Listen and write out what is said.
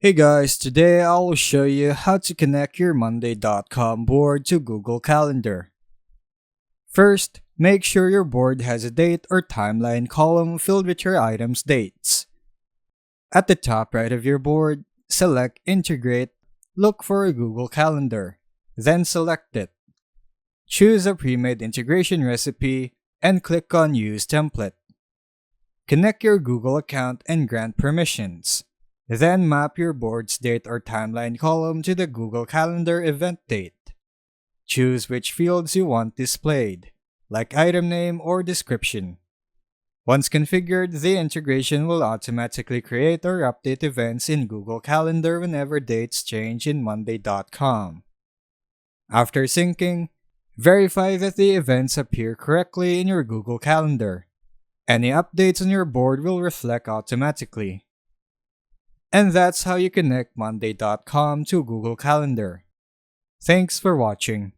Hey guys, today I will show you how to connect your Monday.com board to Google Calendar. First, make sure your board has a date or timeline column filled with your item's dates. At the top right of your board, select Integrate, look for a Google Calendar, then select it. Choose a pre-made integration recipe and click on Use Template. Connect your Google account and grant permissions. Then map your board's date or timeline column to the Google Calendar event date. Choose which fields you want displayed, like item name or description. Once configured, the integration will automatically create or update events in Google Calendar whenever dates change in Monday.com. After syncing, verify that the events appear correctly in your Google Calendar. Any updates on your board will reflect automatically. And that's how you connect Monday.com to Google Calendar. Thanks for watching.